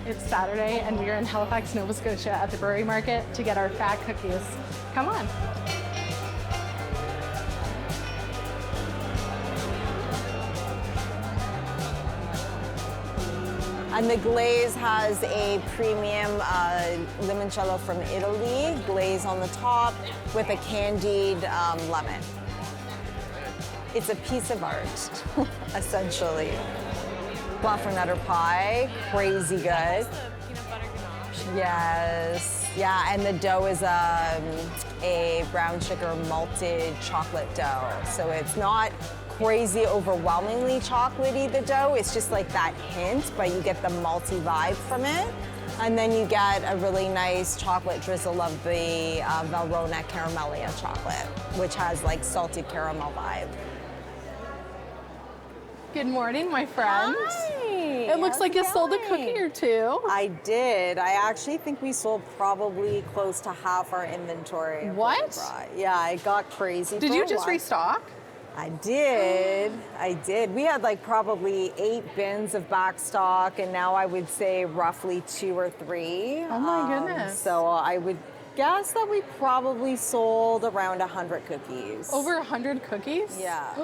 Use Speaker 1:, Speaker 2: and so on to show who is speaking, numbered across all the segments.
Speaker 1: It's Saturday and we are in Halifax, Nova Scotia at the brewery market to get our fat cookies. Come on.
Speaker 2: And the glaze has a premium limoncello from Italy, glaze on the top with a candied lemon. It's a piece of art, essentially. Fluffernutter pie, crazy good.
Speaker 1: Peanut butter ganache.
Speaker 2: Yes, yeah, and the dough is a brown sugar malted chocolate dough. So it's not crazy overwhelmingly chocolatey, the dough. It's just like that hint, but you get the malty vibe from it. And then you get a really nice chocolate drizzle of the Valrhona Caramellia chocolate, which has like salted caramel vibe.
Speaker 1: Good morning, my friend.
Speaker 2: Hi.
Speaker 1: It looks like you sold a cookie or two.
Speaker 2: I did. I actually think we sold probably close to half our inventory.
Speaker 1: What?
Speaker 2: Yeah, it got crazy.
Speaker 1: Did you just restock?
Speaker 2: I did. I did. We had like probably 8 bins of back stock, and now I would say roughly 2 or 3.
Speaker 1: Oh my goodness.
Speaker 2: So I would guess that we probably sold around 100 cookies.
Speaker 1: Over 100 cookies?
Speaker 2: Yeah.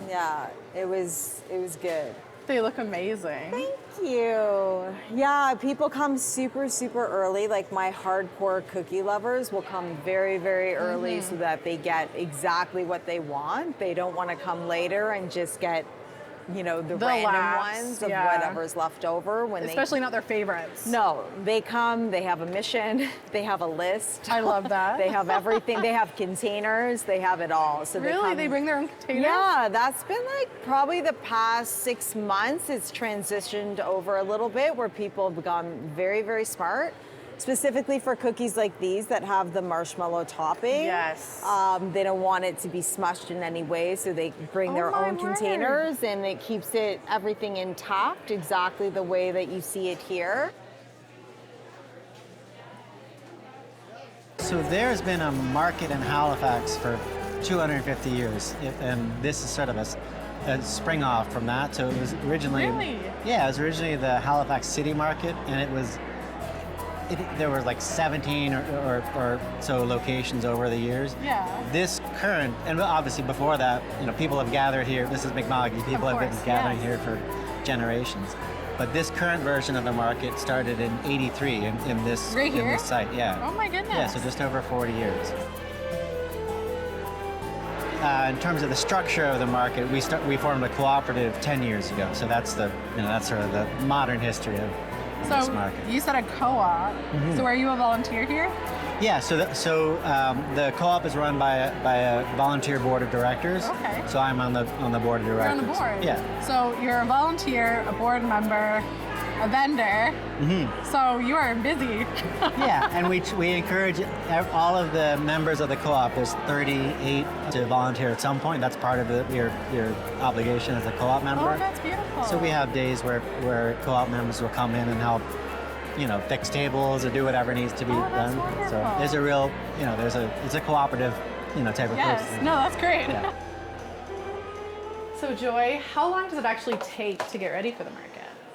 Speaker 2: Yeah, it was good.
Speaker 1: They look amazing.
Speaker 2: Thank you. Yeah, people come super, super early. Like my hardcore cookie lovers will come very, very early so that they get exactly what they want. They don't want to come later and just get, you know, the random ones of whatever's left over.
Speaker 1: Especially not their favorites.
Speaker 2: No, they come, they have a mission, they have a list.
Speaker 1: I love that.
Speaker 2: They have everything. They have containers, they have it all. So
Speaker 1: really? They bring their own containers?
Speaker 2: Yeah, that's been like probably the past 6 months. It's transitioned over a little bit where people have become very, very smart. Specifically for cookies like these that have the marshmallow topping.
Speaker 1: Yes.
Speaker 2: They don't want it to be smushed in any way, so they bring their own containers, and it keeps everything intact exactly the way that you see it here.
Speaker 3: So there's been a market in Halifax for 250 years, and this is sort of a spring off from that. So it was originally,
Speaker 1: Really?
Speaker 3: Yeah, it was originally the Halifax City Market, and it was. There were like 17 or so locations over the years.
Speaker 1: Yeah.
Speaker 3: This current, and obviously before that, you know, people have gathered here. This is McMoggy. People have been gathering here for generations. But this current version of the market started in '83 in this
Speaker 1: right here?
Speaker 3: in this site. Yeah.
Speaker 1: Oh my goodness.
Speaker 3: Yeah. So just over 40 years. In terms of the structure of the market, we formed a cooperative 10 years ago. So that's that's sort of the modern history of.
Speaker 1: So you said a co-op. So are you a volunteer here?
Speaker 3: Yeah. So the co-op is run by a volunteer board of directors.
Speaker 1: Okay.
Speaker 3: So I'm on the board of directors.
Speaker 1: You're on the board.
Speaker 3: Yeah.
Speaker 1: So you're a volunteer, a board member, a vendor. So you are busy.
Speaker 3: Yeah, and we encourage all of the members of the co-op. There's 38 to volunteer at some point. That's part of your obligation as a co-op member.
Speaker 1: Oh, that's beautiful.
Speaker 3: So we have days where co-op members will come in and help, you know, fix tables or do whatever needs to be done.
Speaker 1: Wonderful.
Speaker 3: So there's a real, you know, it's a cooperative, you know, type of
Speaker 1: yes.
Speaker 3: person.
Speaker 1: No, that's great.
Speaker 3: Yeah.
Speaker 1: So Joy, how long does it actually take to get ready for the market?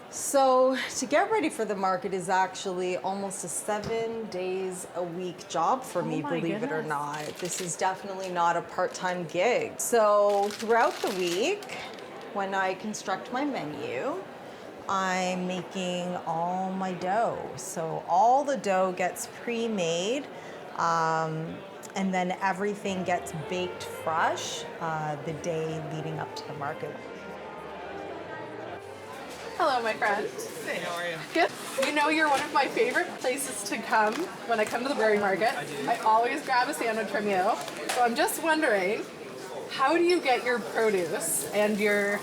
Speaker 2: So to get ready for the market is actually almost a 7 days a week job for me, believe it or not. This is definitely not a part-time gig. So throughout the week, when I construct my menu, I'm making all my dough. So all the dough gets pre-made, and then everything gets baked fresh the day leading up to the market.
Speaker 1: Hello, my friend.
Speaker 4: Hey, how are you?
Speaker 1: Good. You know you're one of my favorite places to come when I come to the brewery market. I always grab a sandwich from you. So I'm just wondering, how do you get your produce and your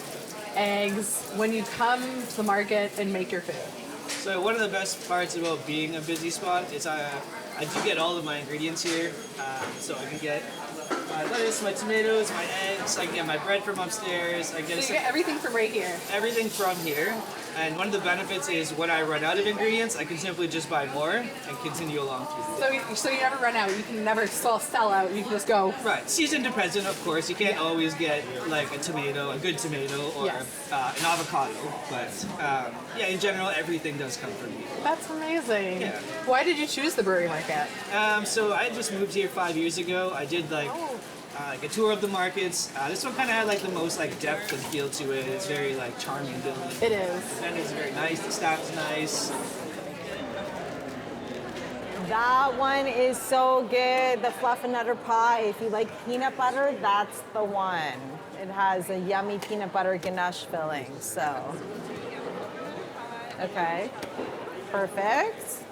Speaker 1: eggs when you come to the market and make your food?
Speaker 4: So one of the best parts about being a busy spot is I do get all of my ingredients here, so I can get my lettuce, my tomatoes, my eggs. I can get my bread from upstairs. I
Speaker 1: So
Speaker 4: get
Speaker 1: you get everything from right here.
Speaker 4: everything from here. And one of the benefits is when I run out of ingredients, I can simply just buy more and continue along through the day.
Speaker 1: So you never run out. You can never sell out. You can just go.
Speaker 4: Right, season dependent, of course. You can't always get like a tomato, a good tomato, or
Speaker 1: Yes.
Speaker 4: an avocado. But yeah, in general, everything does come from here.
Speaker 1: That's amazing.
Speaker 4: Yeah.
Speaker 1: Why did you choose the brewery market?
Speaker 4: So I just moved here 5 years ago. I did like a tour of the markets. This one kind of had like the most like depth and feel to it. It's very like charming building.
Speaker 1: It is.
Speaker 4: And it's very nice. The staff's nice.
Speaker 2: That one is so good, the fluffernutter pie. If you like peanut butter, that's the one. It has a yummy peanut butter ganache filling, so. Okay, perfect.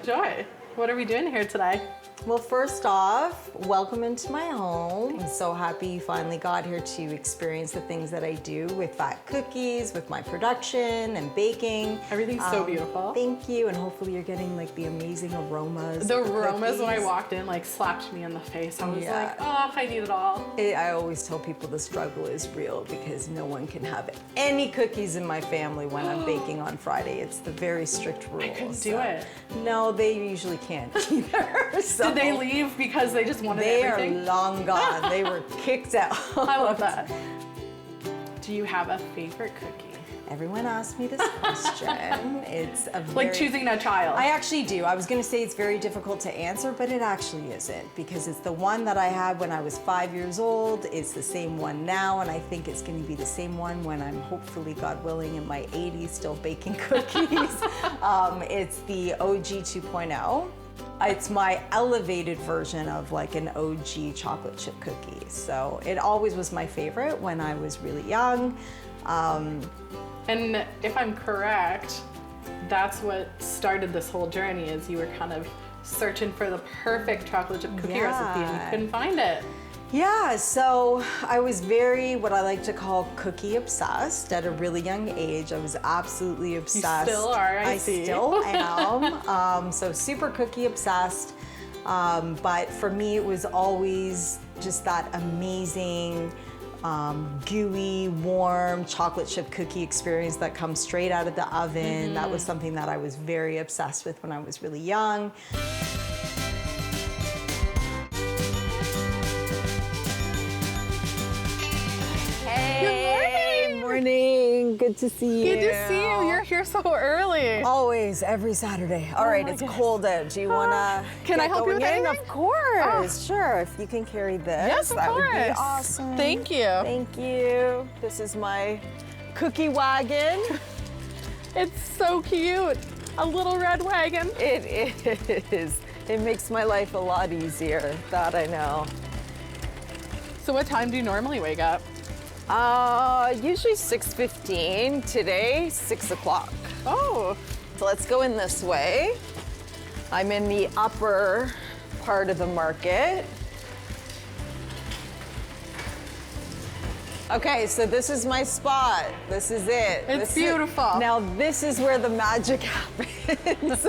Speaker 1: Joy, what are we doing here today?
Speaker 2: Well, first off, welcome into my home. I'm so happy you finally got here to experience the things that I do with PHAT Cookies, with my production and baking.
Speaker 1: Everything's so beautiful.
Speaker 2: Thank you, and hopefully you're getting like the amazing aromas.
Speaker 1: The
Speaker 2: of
Speaker 1: aromas when I
Speaker 2: cookies.
Speaker 1: walked in like slapped me in the face. I was
Speaker 2: Yeah.
Speaker 1: like, oh, I need it all.
Speaker 2: I always tell people the struggle is real because no one can have any cookies in my family when I'm baking on Friday. It's the very strict rule. I
Speaker 1: couldn't do it.
Speaker 2: No, they usually can't either. So
Speaker 1: Did they leave because they just wanted
Speaker 2: they
Speaker 1: everything?
Speaker 2: are long gone. They were kicked out.
Speaker 1: I love that. Do you have a favorite cookie?
Speaker 2: Everyone asks me this question. It's a
Speaker 1: Like
Speaker 2: very-
Speaker 1: choosing a child.
Speaker 2: I actually do. I was going to say it's very difficult to answer, but it actually isn't because it's the one that I had when I was 5 years old. It's the same one now, and I think it's going to be the same one when I'm hopefully, God willing, in my 80s still baking cookies. It's the OG 2.0. It's my elevated version of like an OG chocolate chip cookie. So it always was my favorite when I was really young.
Speaker 1: And if I'm correct, that's what started this whole journey is you were kind of searching for the perfect chocolate chip cookie recipe and you couldn't find it.
Speaker 2: Yeah, so I was very, what I like to call cookie obsessed at a really young age. I was absolutely obsessed.
Speaker 1: still are, I see.
Speaker 2: still am. So super cookie obsessed. But for me, it was always just that amazing, gooey, warm chocolate chip cookie experience that comes straight out of the oven. That was something that I was very obsessed with when I was really young. Hey, morning. Good to see you.
Speaker 1: Good to see you. You're here so early.
Speaker 2: Always, every Saturday. All right,
Speaker 1: my
Speaker 2: it's
Speaker 1: goodness.
Speaker 2: cold out. Do you want to
Speaker 1: Can I help you with anything?
Speaker 2: Of course. Sure. If you can carry this,
Speaker 1: Yes, of
Speaker 2: that would be
Speaker 1: course.
Speaker 2: awesome.
Speaker 1: Thank you.
Speaker 2: Thank you. This is my cookie wagon.
Speaker 1: It's so cute. A little red wagon.
Speaker 2: It is. It makes my life a lot easier. That I know.
Speaker 1: So what time do you normally wake up?
Speaker 2: Usually 6:15. Today, 6 o'clock.
Speaker 1: Oh,
Speaker 2: So let's go in this way. I'm in the upper part of the market. Okay, so this is my spot. This is it.
Speaker 1: It's beautiful.
Speaker 2: Now this is where the magic happens.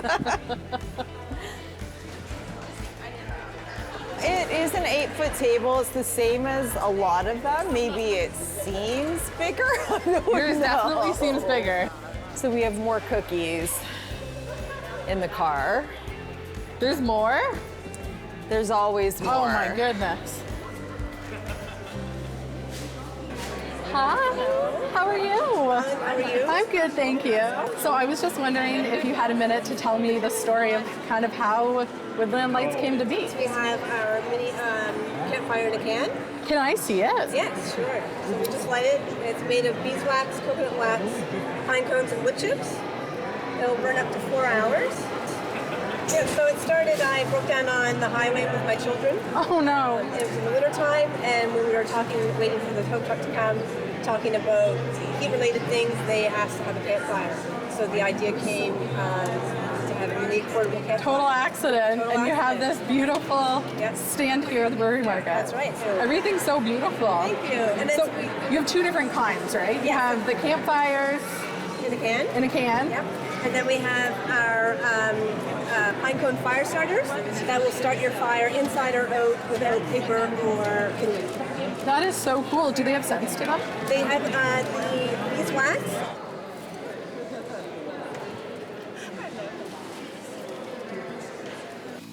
Speaker 2: It is an 8-foot table. It's the same as a lot of them. Maybe it seems bigger. I don't
Speaker 1: yours
Speaker 2: know.
Speaker 1: definitely seems bigger.
Speaker 2: So we have more cookies in the car.
Speaker 1: There's more?
Speaker 2: There's always more.
Speaker 1: Oh my goodness. Hi, how are you?
Speaker 5: How are you?
Speaker 1: I'm good, thank you. So I was just wondering if you had a minute to tell me the story of kind of how Woodland Lights came to be.
Speaker 5: We have our mini campfire in a can.
Speaker 1: Can I see it?
Speaker 5: Yes, sure. So we just light it. It's made of beeswax, coconut wax, pine cones, and wood chips. It'll burn up to 4 hours. Yeah, so it started, I broke down on the highway with my children.
Speaker 1: Oh no.
Speaker 5: It was in the winter time, and when we were talking, waiting for the tow truck to come, talking about heat-related things, they asked to have a campfire. So the idea came to have a unique portable campfire.
Speaker 1: Total accident,
Speaker 5: Total
Speaker 1: and you have
Speaker 5: accident.
Speaker 1: this beautiful
Speaker 5: Yep.
Speaker 1: stand here at the brewery market.
Speaker 5: That's right. So
Speaker 1: Everything's so beautiful.
Speaker 5: Thank you. And
Speaker 1: So
Speaker 5: then
Speaker 1: you have two different kinds, right? You
Speaker 5: Yeah.
Speaker 1: have the campfires
Speaker 5: in a can.
Speaker 1: in a can.
Speaker 5: Yep. And then we have our pine cone fire starters that will start your fire inside or out without paper or kindling.
Speaker 1: That is so cool. Do they have scents to them?
Speaker 5: They have the beeswax.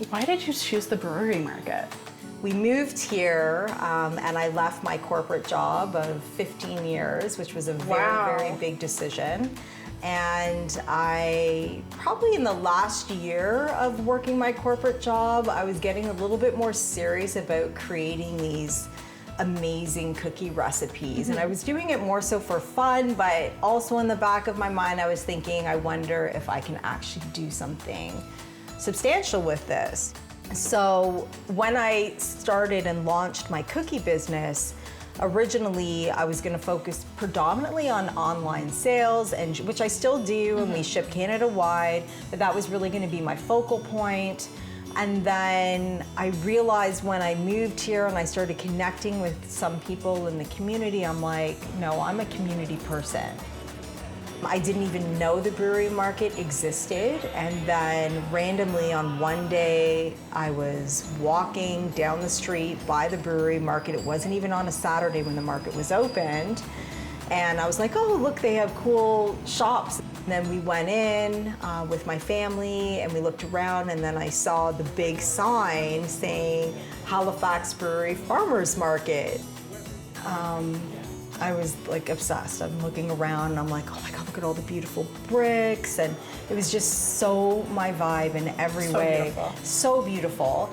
Speaker 1: Why did you choose the brewery market?
Speaker 2: We moved here and I left my corporate job of 15 years, which was a very, very big decision. And I, probably in the last year of working my corporate job, I was getting a little bit more serious about creating these amazing cookie recipes. And I was doing it more so for fun, but also in the back of my mind, I was thinking, I wonder if I can actually do something substantial with this. So when I started and launched my cookie business, originally I was going to focus predominantly on online sales, and which I still do, and we ship Canada-wide, but that was really going to be my focal point. And then I realized when I moved here and I started connecting with some people in the community, I'm like, no, I'm a community person. I didn't even know the brewery market existed, and then randomly on one day I was walking down the street by the brewery market. It wasn't even on a Saturday when the market was opened, and I was like, oh look, they have cool shops. And then we went in with my family and we looked around, and then I saw the big sign saying Halifax Brewery Farmers Market. I was like obsessed. I'm looking around and I'm like, oh my God, look at all the beautiful bricks. And it was just so my vibe in every way.
Speaker 1: Beautiful.
Speaker 2: So beautiful.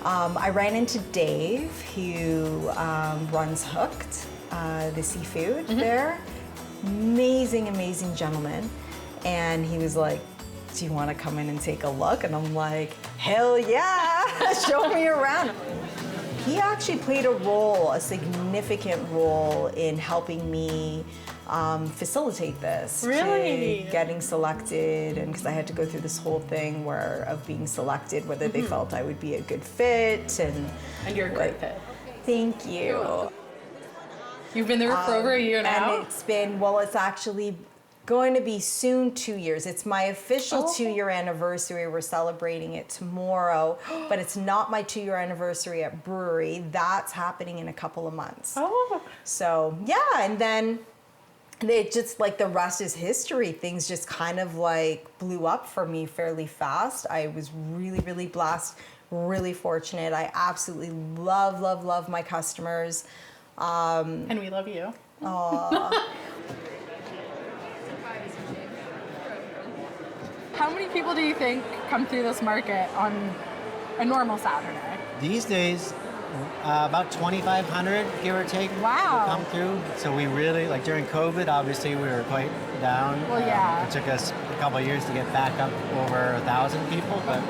Speaker 2: I ran into Dave, who runs Hooked, the seafood there. Amazing, amazing gentleman. And he was like, do you want to come in and take a look? And I'm like, hell yeah, show me around. He actually played a significant role in helping me facilitate this.
Speaker 1: Really?
Speaker 2: To getting selected, and because I had to go through this whole thing of being selected, whether they felt I would be a good fit.
Speaker 1: And you're a great fit.
Speaker 2: Thank you.
Speaker 1: You've been there for over a year now?
Speaker 2: And it's been, well, it's actually going to be soon 2 years. It's my official 2-year anniversary. We're celebrating it tomorrow, but it's not my 2-year anniversary at brewery. That's happening in a couple of months.
Speaker 1: Oh.
Speaker 2: So yeah, and then it just like the rest is history. Things just kind of like blew up for me fairly fast. I was really, really blessed, really fortunate. I absolutely love, love, love my customers.
Speaker 1: And we love you.
Speaker 2: Aww.
Speaker 1: How many people do you think come through this market on a normal Saturday?
Speaker 3: These days, about 2,500, give or take,
Speaker 1: Wow.
Speaker 3: will come through. So we really, like during COVID, obviously we were quite down.
Speaker 1: Well, yeah.
Speaker 3: It took us a couple of years to get back up over 1,000 people, but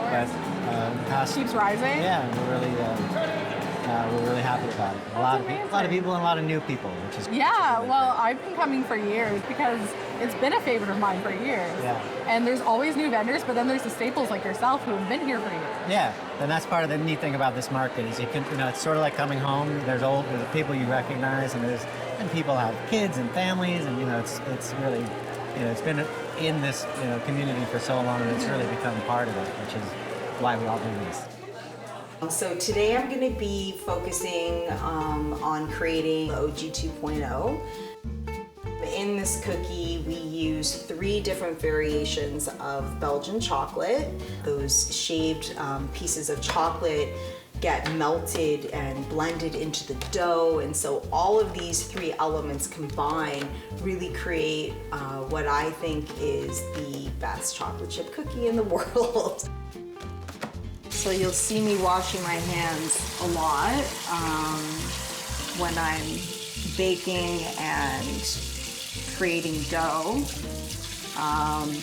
Speaker 3: past,
Speaker 1: Keeps rising?
Speaker 3: Yeah, we're really happy about it. A lot of people and a lot of new people, which is
Speaker 1: Yeah,
Speaker 3: really
Speaker 1: well,
Speaker 3: great.
Speaker 1: I've been coming for years because it's been a favorite of mine for years.
Speaker 3: Yeah.
Speaker 1: And there's always new vendors, but then there's the staples like yourself who have been here for years.
Speaker 3: Yeah, and that's part of the neat thing about this market is it's sort of like coming home. There's people you recognize, and people have kids and families, and it's really, it's been in this community for so long, and it's really become part of it, which is why we all do this.
Speaker 2: So today I'm going to be focusing on creating OG 2.0. In this cookie, we use 3 different variations of Belgian chocolate. Those shaved pieces of chocolate get melted and blended into the dough, and so all of these 3 elements combined really create what I think is the best chocolate chip cookie in the world. So you'll see me washing my hands a lot when I'm baking and creating dough.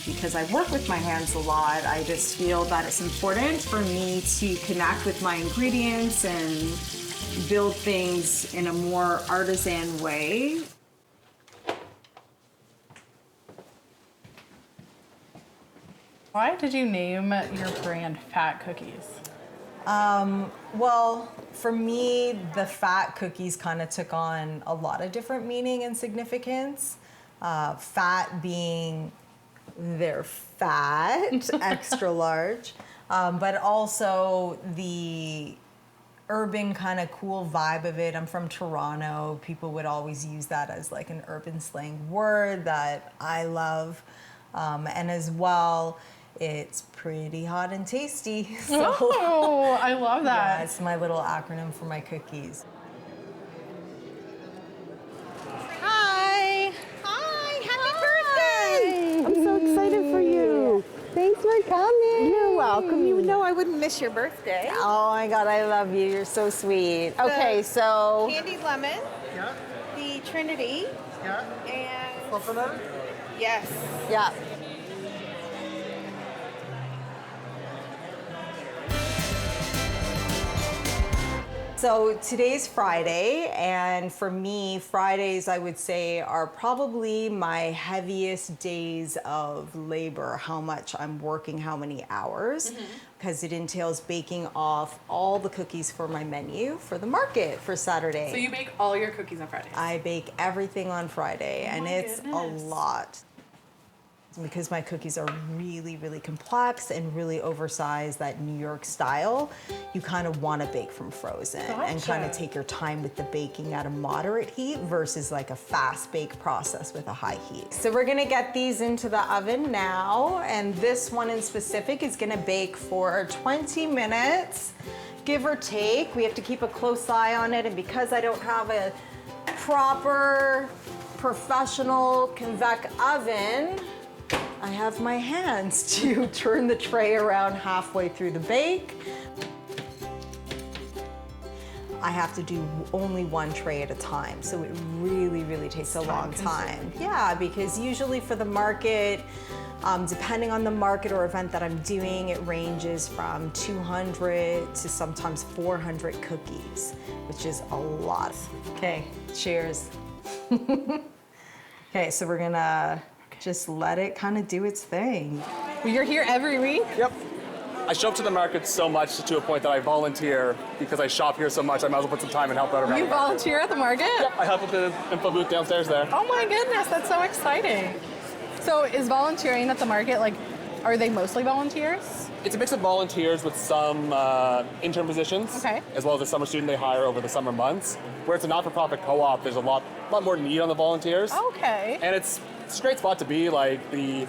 Speaker 2: Because I work with my hands a lot, I just feel that it's important for me to connect with my ingredients and build things in a more artisan way.
Speaker 1: Why did you name your brand Phat Cookies?
Speaker 2: Well, for me, the fat cookies kind of took on a lot of different meaning and significance. Fat being they're fat, extra large. but also the urban kind of cool vibe of it. I'm from Toronto. People would always use that as like an urban slang word that I love. And as well, it's pretty hot and tasty. So,
Speaker 1: Oh, I love that.
Speaker 2: yeah, it's my little acronym for my cookies.
Speaker 1: Hi.
Speaker 6: Hi, happy birthday! I'm so excited for you.
Speaker 2: Thanks for coming.
Speaker 6: You're welcome. You know I wouldn't miss your birthday.
Speaker 2: Oh my God, I love you. You're so sweet. Okay, so
Speaker 6: Candied lemon,
Speaker 4: Yeah.
Speaker 6: the Trinity,
Speaker 4: Yeah.
Speaker 6: and
Speaker 4: Buffalo.
Speaker 6: yes.
Speaker 2: yeah. So today's Friday, and for me, Fridays I would say are probably my heaviest days of labor, how much I'm working, how many hours, because it entails baking off all the cookies for my menu for the market for Saturday.
Speaker 1: So you bake all your cookies on Fridays?
Speaker 2: I bake everything on Friday, and
Speaker 1: my
Speaker 2: it's
Speaker 1: goodness.
Speaker 2: a lot. Because my cookies are really, really complex and really oversized, that New York style, you kind of want to bake from frozen and kind of
Speaker 1: Gotcha.
Speaker 2: take your time with the baking at a moderate heat versus like a fast bake process with a high heat. So we're gonna get these into the oven now, and this one in specific is gonna bake for 20 minutes, give or take. We have to keep a close eye on it, and because I don't have a proper professional convex oven, I have my hands to turn the tray around halfway through the bake. I have to do only one tray at a time, so it really, really takes a long time. Yeah, because usually for the market, depending on the market or event that I'm doing, it ranges from 200 to sometimes 400 cookies, which is a lot. Okay, cheers. Okay, so we're gonna just let it kind of do its thing.
Speaker 1: You're here every week?
Speaker 7: Yep. I show up to the market so much to a point that I volunteer because I shop here so much. I might as well put some time and help out around.
Speaker 1: You
Speaker 7: the market.
Speaker 1: volunteer at the market?
Speaker 7: Yep, I help with the info booth downstairs there.
Speaker 1: Oh my goodness, that's so exciting. So is volunteering at the market, like, are they mostly volunteers?
Speaker 7: It's a mix of volunteers with some intern positions,
Speaker 1: Okay.
Speaker 7: as well as a summer student they hire over the summer months. Where it's a not-for-profit co-op, there's a lot more need on the volunteers.
Speaker 1: Okay.
Speaker 7: And it's a great spot to be. Like the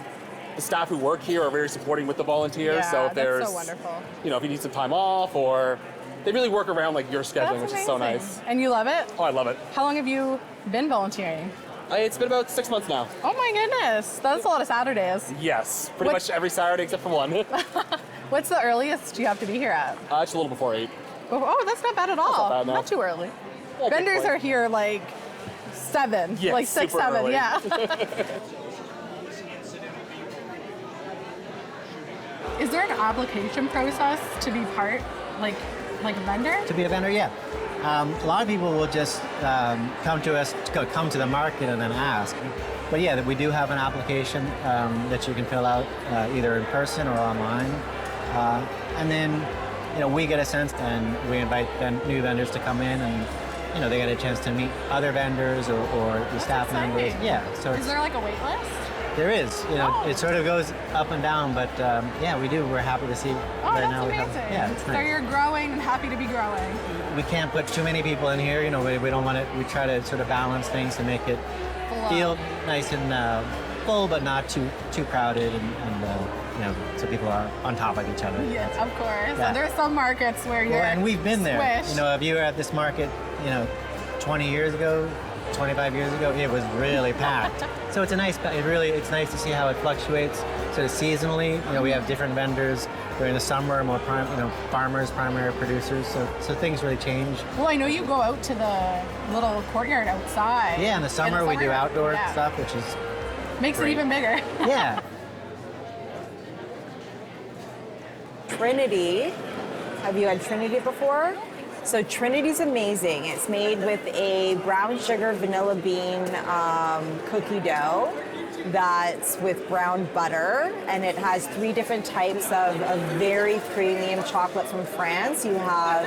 Speaker 7: staff who work here are very supporting with the volunteers.
Speaker 1: Yeah,
Speaker 7: so if
Speaker 1: that's
Speaker 7: there's,
Speaker 1: so wonderful.
Speaker 7: you know, if you need some time off, or they really work around like your scheduling,
Speaker 1: That's
Speaker 7: which is so
Speaker 1: amazing.
Speaker 7: nice.
Speaker 1: And you love it?
Speaker 7: Oh, I love it.
Speaker 1: How long have you been volunteering?
Speaker 7: It's been about 6 months now.
Speaker 1: Oh my goodness, that's a lot of Saturdays.
Speaker 7: Yes, pretty
Speaker 1: What-
Speaker 7: much every Saturday except for one.
Speaker 1: What's the earliest you have to be here at?
Speaker 7: It's a little before 8.
Speaker 1: Oh, that's not bad at all.
Speaker 7: not bad, no.
Speaker 1: Not too early.
Speaker 7: Yeah, good
Speaker 1: Vendors
Speaker 7: point.
Speaker 1: are here like 7,
Speaker 7: Yes,
Speaker 1: like 6,
Speaker 7: super
Speaker 1: 7,
Speaker 7: early.
Speaker 1: yeah. Is there an application process to be part, like a vendor?
Speaker 3: To be a vendor, yeah. A lot of people will just come to us, come to the market and then ask. But yeah, we do have an application that you can fill out either in person or online. And then, you know, we get a sense and we invite new vendors to come in, and, you know, they get a chance to meet other vendors or the staff members.
Speaker 1: exciting.
Speaker 3: Yeah, so
Speaker 1: Is
Speaker 3: it's,
Speaker 1: there like a wait list?
Speaker 3: there is, you know,
Speaker 1: Oh.
Speaker 3: it sort of goes up and down, but yeah, we do. We're happy to see
Speaker 1: Oh,
Speaker 3: right
Speaker 1: that's
Speaker 3: now we
Speaker 1: amazing.
Speaker 3: have, yeah, it's
Speaker 1: So
Speaker 3: nice.
Speaker 1: you're growing and happy to be growing.
Speaker 3: We can't put too many people in here. You know, we don't want to. We try to sort of balance things to make it
Speaker 1: Full
Speaker 3: feel
Speaker 1: up.
Speaker 3: nice and full, but not too crowded, and you know, so people are on top of each other.
Speaker 1: Yes, of course.
Speaker 3: Yeah.
Speaker 1: And there are some markets where you're
Speaker 3: Well, and we've been there.
Speaker 1: squished.
Speaker 3: You know, if you were at this market, you know, 20 years ago, 25 years ago, it was really packed. So it's a nice. It's nice to see how it fluctuates sort of seasonally. You know, we have different vendors. During the summer, more farmers, primary producers. So things really change.
Speaker 1: Well, I know you go out to the little courtyard outside.
Speaker 3: Yeah, in the summer we do outdoor
Speaker 1: Yeah.
Speaker 3: stuff, which is
Speaker 1: Makes
Speaker 3: great.
Speaker 1: it even bigger.
Speaker 3: yeah.
Speaker 2: Trinity. Have you had Trinity before? So Trinity's amazing. It's made with a brown sugar vanilla bean cookie dough that's with brown butter, and it has 3 different types of very premium chocolate from France. You have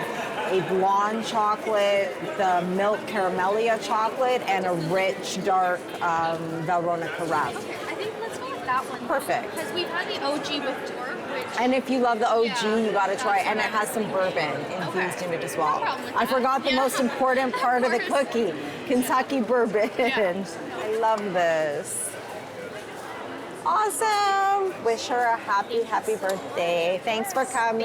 Speaker 2: a blonde chocolate, the milk caramellia chocolate, and a rich dark Valrhona Carab.
Speaker 8: I think let's go with that one.
Speaker 2: Perfect.
Speaker 8: Because we've had the OG with Dork, which
Speaker 2: And if you love the OG, you gotta try it. And it has some bourbon infused in it as well. I forgot the most important part of the cookie, Kentucky bourbon. I love this. Awesome. Wish her a happy, happy birthday. Thanks for coming.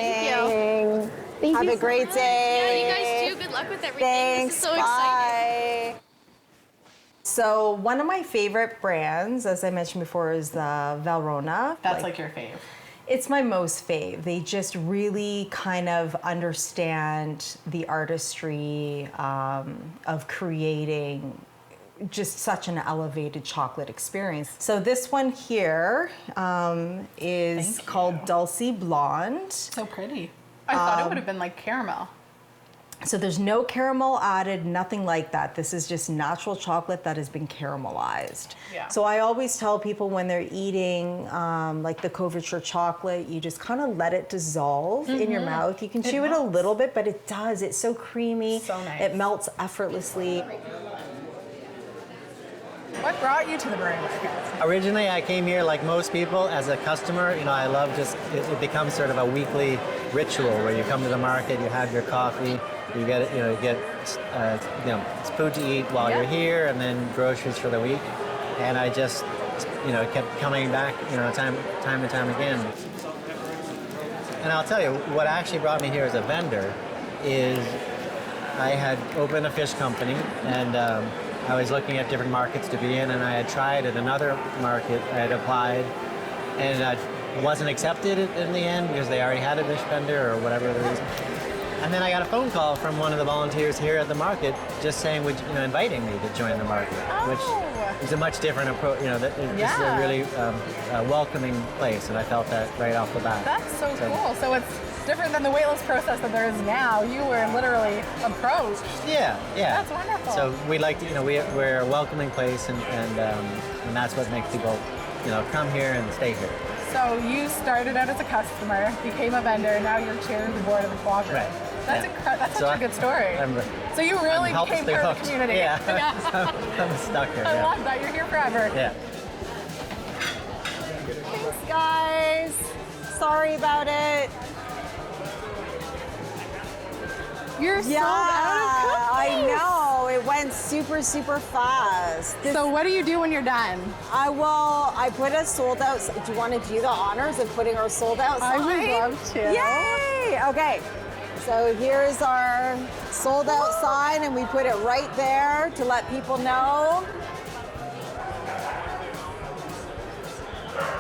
Speaker 6: Thank you
Speaker 2: Have a
Speaker 6: so
Speaker 2: great
Speaker 6: much.
Speaker 2: day.
Speaker 8: Yeah, you guys too. Good luck with everything.
Speaker 2: Thanks.
Speaker 8: This is so exciting.
Speaker 2: Bye. So one of my favorite brands, as I mentioned before, is the Valrhona.
Speaker 1: That's like your fave.
Speaker 2: It's my most fave. They just really kind of understand the artistry of creating just such an elevated chocolate experience. So this one here is called Dulce Blonde.
Speaker 1: So pretty. I thought it would have been like caramel.
Speaker 2: So there's no caramel added, nothing like that. This is just natural chocolate that has been caramelized.
Speaker 1: Yeah.
Speaker 2: So I always tell people when they're eating like the couverture chocolate, you just kind of let it dissolve in your mouth. You can chew it a little bit, but it does. It's so creamy.
Speaker 1: So nice.
Speaker 2: It melts effortlessly.
Speaker 1: What brought you to the brewery market?
Speaker 3: Originally, I came here like most people as a customer. You know, I love just it becomes sort of a weekly ritual where you come to the market, you have your coffee, you get food to eat while you're here, and then groceries for the week. And I just kept coming back time and time again. And I'll tell you what actually brought me here as a vendor is I had opened a fish company, and I was looking at different markets to be in, and I had tried at another market. I had applied, and I wasn't accepted in the end because they already had a fish vendor or whatever the reason. And then I got a phone call from one of the volunteers here at the market, just saying, inviting me to join the market, which is a much different approach. This is a really welcoming place, and I felt that right off the bat.
Speaker 1: That's so cool. So it's different than the waitlist process that there is now. You were literally approached.
Speaker 3: Yeah.
Speaker 1: That's wonderful.
Speaker 3: So we like to, we're a welcoming place, and that's what makes people, come here and stay here.
Speaker 1: So you started out as a customer, became a vendor, and now you're chairing the board of the cooperative.
Speaker 3: Right.
Speaker 1: That's such a good story. So you really became part of the community.
Speaker 3: Yeah. I'm stuck here.
Speaker 1: I love that. You're here forever.
Speaker 3: Yeah.
Speaker 2: Thanks, guys. Sorry about it.
Speaker 1: You're sold out of cookies.
Speaker 2: I know. It went super, super fast.
Speaker 1: So what do you do when you're done?
Speaker 2: I put a sold out. Do you want to do the honors of putting our sold out sign?
Speaker 1: I would love to.
Speaker 2: Yay! Okay. So here's our sold out sign, and we put it right there to let people know.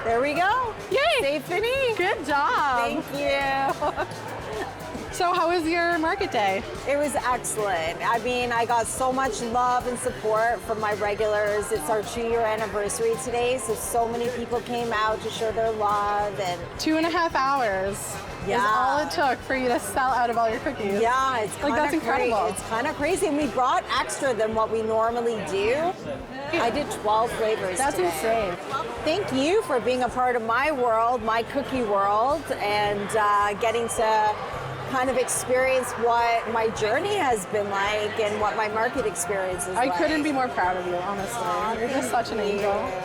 Speaker 2: There we go.
Speaker 1: Yay!
Speaker 2: Say Finny.
Speaker 1: Good job.
Speaker 2: Thank you.
Speaker 1: So how was your market day?
Speaker 2: It was excellent. I mean, I got so much love and support from my regulars. It's our 2-year anniversary today, so many people came out to show their love. And
Speaker 1: 2.5 hours is all it took for you to sell out of all your cookies.
Speaker 2: yeah, it's kind
Speaker 1: that's
Speaker 2: of
Speaker 1: incredible.
Speaker 2: It's kind of crazy, and we brought extra than what we normally do. I did 12 flavors
Speaker 1: That's
Speaker 2: today.
Speaker 1: insane.
Speaker 2: Thank you for being a part of my world, my cookie world, and getting to kind of experience what my journey has been like and what my market experience is like.
Speaker 1: I couldn't be more proud of you, honestly. You're just such an angel.
Speaker 2: Yay.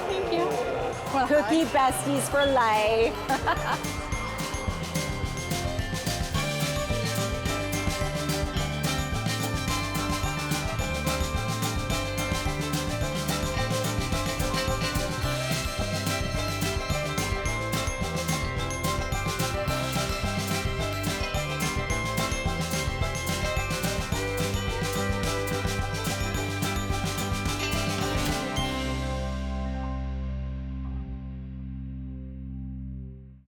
Speaker 1: Thank you. Well,
Speaker 2: Cookie besties for life.